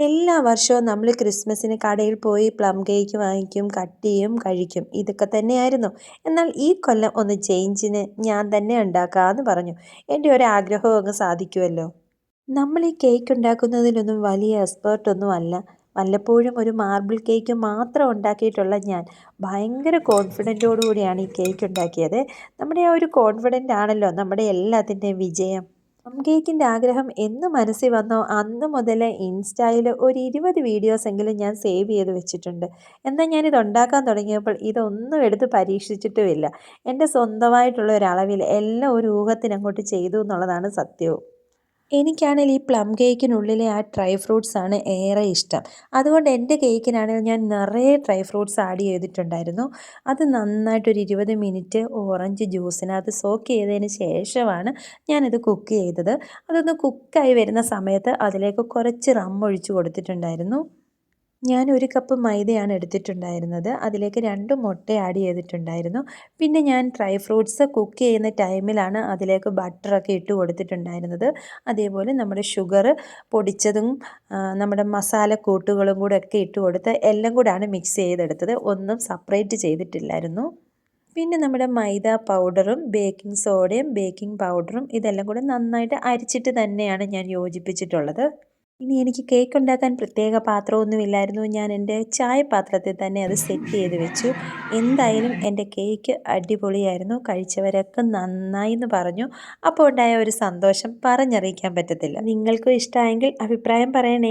എല്ലാ വർഷവും നമ്മൾ ക്രിസ്മസിന് കടയിൽ പോയി പ്ലം കേക്ക് വാങ്ങിക്കും, കട്ട് ചെയ്യും, കഴിക്കും. ഇതൊക്കെ തന്നെയായിരുന്നു. എന്നാൽ ഈ കൊല്ലം ഒന്ന് ചേഞ്ചിന് ഞാൻ തന്നെ ഉണ്ടാക്കാമെന്ന് പറഞ്ഞു. എൻ്റെ ഒരു ആഗ്രഹവും അങ്ങ് സാധിക്കുമല്ലോ. നമ്മൾ ഈ കേക്ക് ഉണ്ടാക്കുന്നതിലൊന്നും വലിയ എക്സ്പേർട്ടൊന്നും അല്ല. വല്ലപ്പോഴും ഒരു മാർബിൾ കേക്ക് മാത്രം ഉണ്ടാക്കിയിട്ടുള്ള ഞാൻ ഭയങ്കര കോൺഫിഡൻറ്റോടു കൂടിയാണ് ഈ കേക്ക് ഉണ്ടാക്കിയത്. നമ്മുടെ ആ ഒരു കോൺഫിഡൻ്റ് ആണല്ലോ നമ്മുടെ എല്ലാത്തിൻ്റെയും വിജയം. പ്ലം കേക്കിൻ്റെ ആഗ്രഹം എന്ന് മനസ്സിൽ വന്നോ അന്ന് മുതൽ ഇൻസ്റ്റയിൽ ഒരു 20 വീഡിയോസ് എങ്കിലും ഞാൻ സേവ് ചെയ്ത് വെച്ചിട്ടുണ്ട്. എന്നാൽ ഞാനിത് ഉണ്ടാക്കാൻ തുടങ്ങിയപ്പോൾ ഇതൊന്നും എടുത്ത് പരീക്ഷിച്ചിട്ടുമില്ല. എൻ്റെ സ്വന്തമായിട്ടുള്ള ഒരളവിൽ എല്ലാം ഒരു ഊഹത്തിനങ്ങോട്ട് ചെയ്തു എന്നുള്ളതാണ് സത്യവും. എനിക്കാണെങ്കിൽ ഈ പ്ലം കേക്കിനുള്ളിലെ ആ ഡ്രൈ ഫ്രൂട്ട്സ് ആണ് ഏറെ ഇഷ്ടം. അതുകൊണ്ട് എൻ്റെ കേക്കിനാണെങ്കിൽ ഞാൻ നിറയെ ഡ്രൈ ഫ്രൂട്ട്സ് ആഡ് ചെയ്തിട്ടുണ്ടായിരുന്നു. അത് നന്നായിട്ടൊരു 20 മിനിറ്റ് ഓറഞ്ച് ജ്യൂസിനകത്ത് സോക്ക് ചെയ്തതിന് ശേഷമാണ് ഞാനിത് കുക്ക് ചെയ്തത്. അതൊന്ന് കുക്കായി വരുന്ന സമയത്ത് അതിലേക്ക് കുറച്ച് റം ഒഴിച്ച് കൊടുത്തിട്ടുണ്ടായിരുന്നു. ഞാൻ 1 കപ്പ് മൈദയാണ് എടുത്തിട്ടുണ്ടായിരുന്നത്. അതിലേക്ക് 2 മുട്ട ആഡ് ചെയ്തിട്ടുണ്ടായിരുന്നു. പിന്നെ ഞാൻ ഡ്രൈ ഫ്രൂട്ട്സ് കുക്ക് ചെയ്യുന്ന ടൈമിലാണ് അതിലേക്ക് ബട്ടറൊക്കെ ഇട്ട് കൊടുത്തിട്ടുണ്ടായിരുന്നത്. അതേപോലെ നമ്മുടെ ഷുഗർ പൊടിച്ചതും നമ്മുടെ മസാലക്കൂട്ടുകളും കൂടെ ഒക്കെ ഇട്ട് കൊടുത്ത് എല്ലാം കൂടാണ് മിക്സ് ചെയ്തെടുത്തത്. ഒന്നും സെപ്പറേറ്റ് ചെയ്തിട്ടില്ലായിരുന്നു. പിന്നെ നമ്മുടെ മൈദ പൗഡറും ബേക്കിംഗ് സോഡയും ബേക്കിംഗ് പൗഡറും ഇതെല്ലാം കൂടെ നന്നായിട്ട് അരിച്ചിട്ട് തന്നെയാണ് ഞാൻ യോജിപ്പിച്ചിട്ടുള്ളത്. ഇനി എനിക്ക് കേക്ക് ഉണ്ടാക്കാൻ പ്രത്യേക പാത്രമൊന്നുമില്ലായിരുന്നു. ഞാൻ എൻ്റെ ചായപാത്രത്തിൽ തന്നെ അത് സെറ്റ് ചെയ്ത് വെച്ചു. എന്തായാലും എൻ്റെ കേക്ക് അടിപൊളിയായിരുന്നു. കഴിച്ചവരൊക്കെ നന്നായി എന്ന് പറഞ്ഞു. അപ്പോൾ ഉണ്ടായ ഒരു സന്തോഷം പറഞ്ഞറിയിക്കാൻ പറ്റത്തില്ല. നിങ്ങൾക്കും ഇഷ്ടമായെങ്കിൽ അഭിപ്രായം പറയണേ.